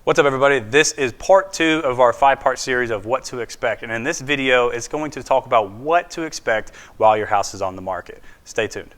What's up, everybody? This is part 2 of our 5-part series of what to expect. And in this video, it's going to talk about what to expect while your house is on the market. Stay tuned.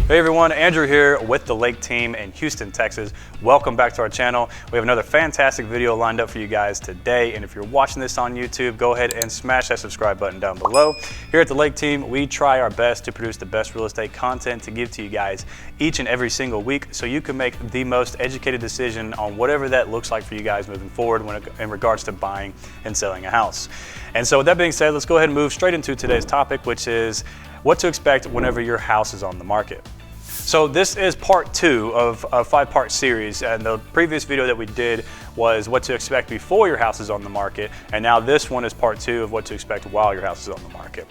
Hey everyone, Andrew here with the Lake team in Houston, Texas. Welcome back to our channel. We have another fantastic video lined up for you guys today. And if you're watching this on YouTube, go ahead and smash that subscribe button down below. Here at the Lake team, we try our best to produce the best real estate content to give to you guys each and every single week so you can make the most educated decision on whatever that looks like for you guys moving forward in regards to buying and selling a house. And so with that being said, let's go ahead and move straight into today's topic, which is what to expect whenever your house is on the market. So this is part 2 of a 5-part series, and the previous video that we did was what to expect before your house is on the market, and now this one is part 2 of what to expect while your house is on the market.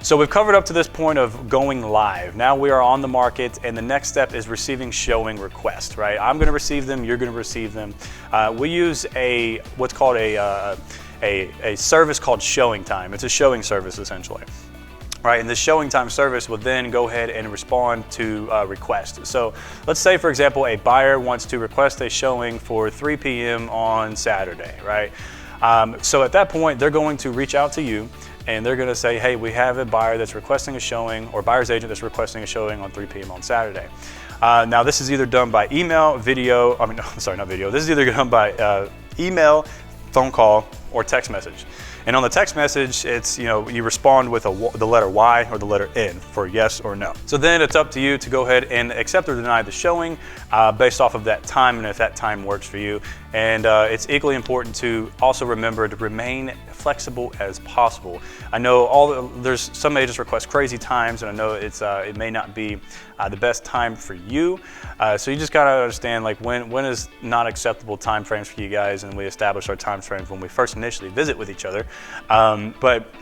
So we've covered up to this point of going live. Now we are on the market, and the next step is receiving showing requests, right? I'm gonna receive them, you're gonna receive them. We use what's called a service called Showing Time. It's a showing service essentially. Right, and the showing time service will then go ahead and respond to requests. So let's say, for example, a buyer wants to request a showing for 3 p.m. on Saturday, right? So at that point, they're going to reach out to you and they're going to say, hey, we have a buyer that's requesting a showing, or buyer's agent that's requesting a showing on 3 p.m. on Saturday. Now this is either done by email, video, not video. This is either done by email, phone call, or text message. And on the text message, it's, you respond with the letter Y or the letter N for yes or no. So then it's up to you to go ahead and accept or deny the showing based off of that time and if that time works for you. And it's equally important to also remember to remain flexible as possible. I know there's some agents request crazy times, and I know it may not be the best time for you. So you just gotta understand like when is not acceptable time frames for you guys, and we establish our time frames when we first initially visit with each other. But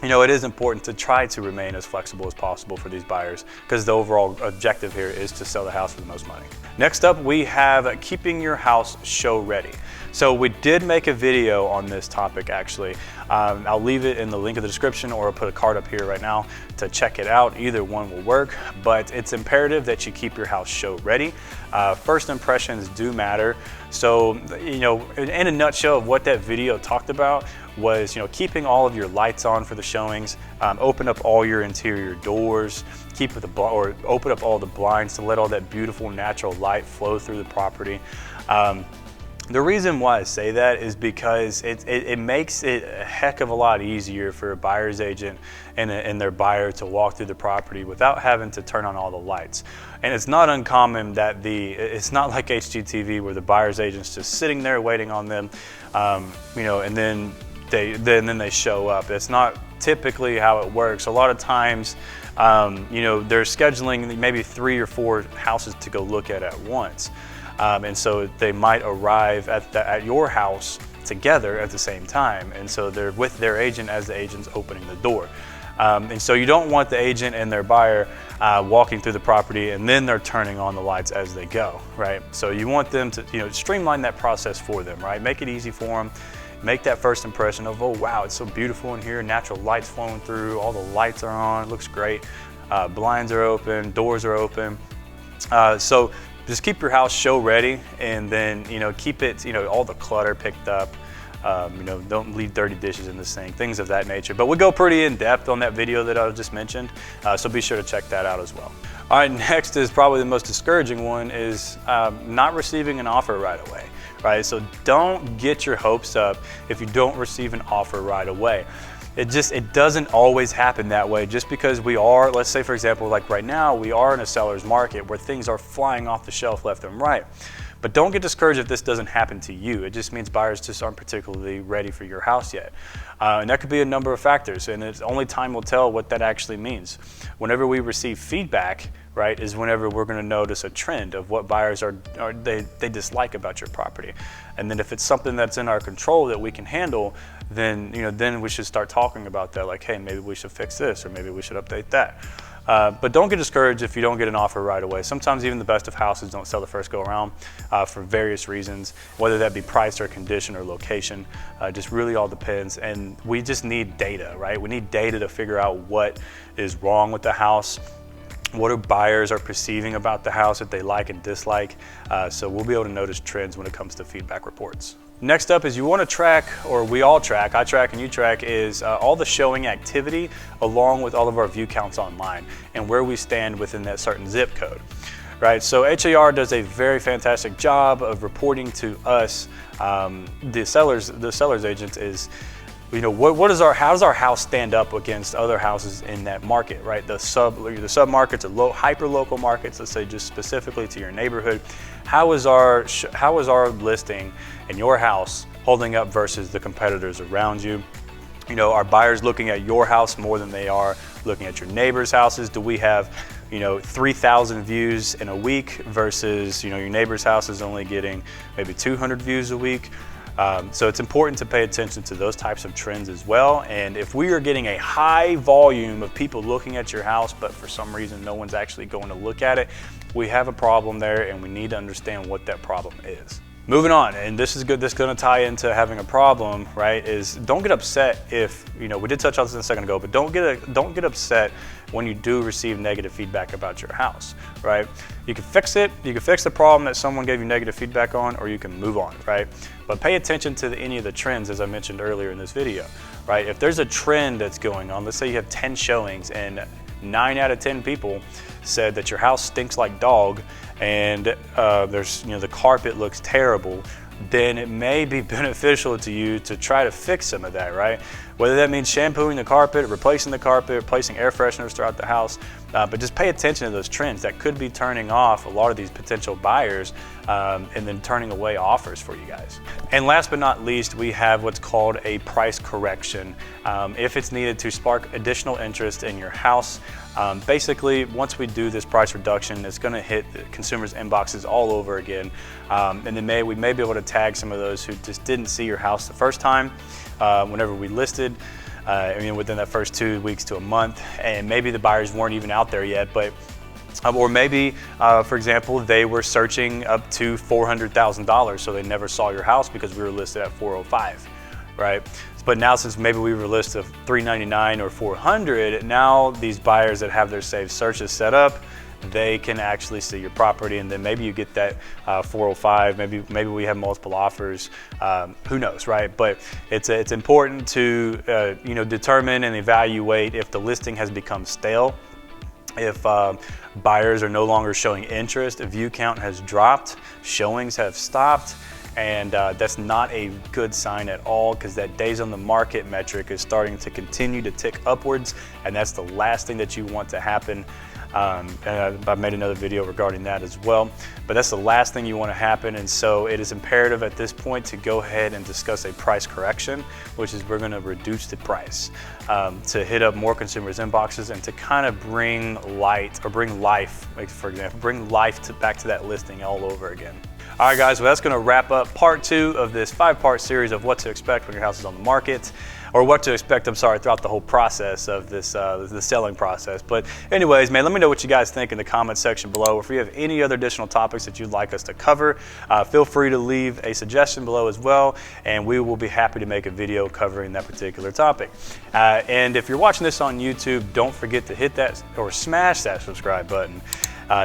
it is important to try to remain as flexible as possible for these buyers, because the overall objective here is to sell the house for the most money. Next up, we have keeping your house show ready. So we did make a video on this topic actually. I'll leave it in the link of the description, or I'll put a card up here right now to check it out. Either one will work, but it's imperative that you keep your house show ready. First impressions do matter. So, in a nutshell of what that video talked about was, keeping all of your lights on for the showings, open up all your interior doors, open up all the blinds to let all that beautiful natural light flow through the property. The reason why I say that is because it makes it a heck of a lot easier for a buyer's agent and their buyer to walk through the property without having to turn on all the lights. And it's not uncommon that it's not like HGTV where the buyer's agent's just sitting there waiting on them, and then they show up. It's not typically how it works. A lot of times, they're scheduling maybe 3 or 4 houses to go look at once. And so they might arrive at your house together at the same time. And so they're with their agent as the agent's opening the door. And so you don't want the agent and their buyer walking through the property and then they're turning on the lights as they go, right? So you want them to streamline that process for them, right? Make it easy for them. Make that first impression of, oh wow, it's so beautiful in here, natural lights flowing through, all the lights are on, it looks great. Blinds are open, doors are open. So just keep your house show ready, and then keep it all the clutter picked up. Don't leave dirty dishes in the sink, things of that nature. But we go pretty in depth on that video that I just mentioned, so be sure to check that out as well. All right, next is probably the most discouraging one, is not receiving an offer right away. Right, so don't get your hopes up if you don't receive an offer right away. It doesn't always happen that way. Just because we are, let's say for example, like right now, we are in a seller's market where things are flying off the shelf left and right. But don't get discouraged if this doesn't happen to you. It just means buyers just aren't particularly ready for your house yet. And that could be a number of factors, and only time will tell what that actually means. Whenever we receive feedback, right, is whenever we're going to notice a trend of what buyers they dislike about your property. And then if it's something that's in our control that we can handle, then then we should start talking about that, like, hey, maybe we should fix this, or maybe we should update that. But don't get discouraged if you don't get an offer right away. Sometimes even the best of houses don't sell the first go around for various reasons, whether that be price or condition or location. Just really all depends. And we just need data, right? We need data to figure out what is wrong with the house, what our buyers are perceiving about the house that they like and dislike. So we'll be able to notice trends when it comes to feedback reports. Next up is you want to track, or we all track, I track and you track, is all the showing activity along with all of our view counts online and where we stand within that certain zip code, right? So HAR does a very fantastic job of reporting to us, the seller's agents, is, you know, how does our house stand up against other houses in that market, right? The sub markets or hyper local markets, let's say just specifically to your neighborhood. How is our listing in your house holding up versus the competitors around you? You know, are buyers looking at your house more than they are looking at your neighbors' houses? Do we have, you know, 3,000 views in a week versus, you know, your neighbor's house is only getting maybe 200 views a week? So it's important to pay attention to those types of trends as well. And if we are getting a high volume of people looking at your house, but for some reason no one's actually going to look at it, we have a problem there and we need to understand what that problem is. Moving on, and this is good, this is going to tie into having a problem, right, is don't get upset if, you know, we did touch on this a second ago, but don't get upset when you do receive negative feedback about your house, right? You can fix it, you can fix the problem that someone gave you negative feedback on, or you can move on, right? But pay attention to any of the trends, as I mentioned earlier in this video, right? If there's a trend that's going on, let's say you have 10 showings and 9 out of 10 people said that your house stinks like dog and there's, you know, the carpet looks terrible, then it may be beneficial to you to try to fix some of that, right? Whether that means shampooing the carpet, replacing the carpet, replacing air fresheners throughout the house, but just pay attention to those trends that could be turning off a lot of these potential buyers and then turning away offers for you guys. And last but not least, we have what's called a price correction. If it's needed to spark additional interest in your house, basically, once we do this price reduction, it's going to hit consumers' inboxes all over again. And then we may be able to tag some of those who just didn't see your house the first time whenever we listed, I mean, within that first 2 weeks to a month. And maybe the buyers weren't even out there yet, but or maybe, for example, they were searching up to $400,000, so they never saw your house because we were listed at $405,000, right? But now, since maybe we were listed of $399,000 or $400,000, now these buyers that have their saved searches set up, they can actually see your property, and then maybe you get that $405,000. Maybe we have multiple offers. Who knows, right? But it's important to you know, determine and evaluate if the listing has become stale, if buyers are no longer showing interest, if view count has dropped, showings have stopped. And that's not a good sign at all, because that days on the market metric is starting to continue to tick upwards, and that's the last thing that you want to happen. And I made another video regarding that as well, but that's the last thing you want to happen. And so it is imperative at this point to go ahead and discuss a price correction, which is we're going to reduce the price to hit up more consumers' inboxes and to kind of bring light, or bring life, like for example, bring life back to that listing all over again. All right, guys, well, that's going to wrap up part 2 of this 5-part series of what to expect when your house is on the market, or what to expect, I'm sorry, throughout the whole process of this, the selling process. But anyways, man, let me know what you guys think in the comment section below. If you have any other additional topics that you'd like us to cover, feel free to leave a suggestion below as well, and we will be happy to make a video covering that particular topic. And if you're watching this on YouTube, don't forget to hit that or smash that subscribe button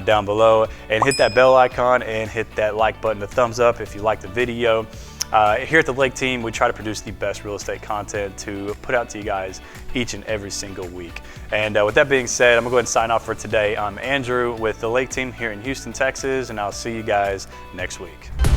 down below, and hit that bell icon and hit that like button, the thumbs up if you like the video. Here at the Lake Team, we try to produce the best real estate content to put out to you guys each and every single week. And with that being said, I'm gonna go ahead and sign off for today. I'm Andrew with the Lake Team here in Houston, Texas, and I'll see you guys next week.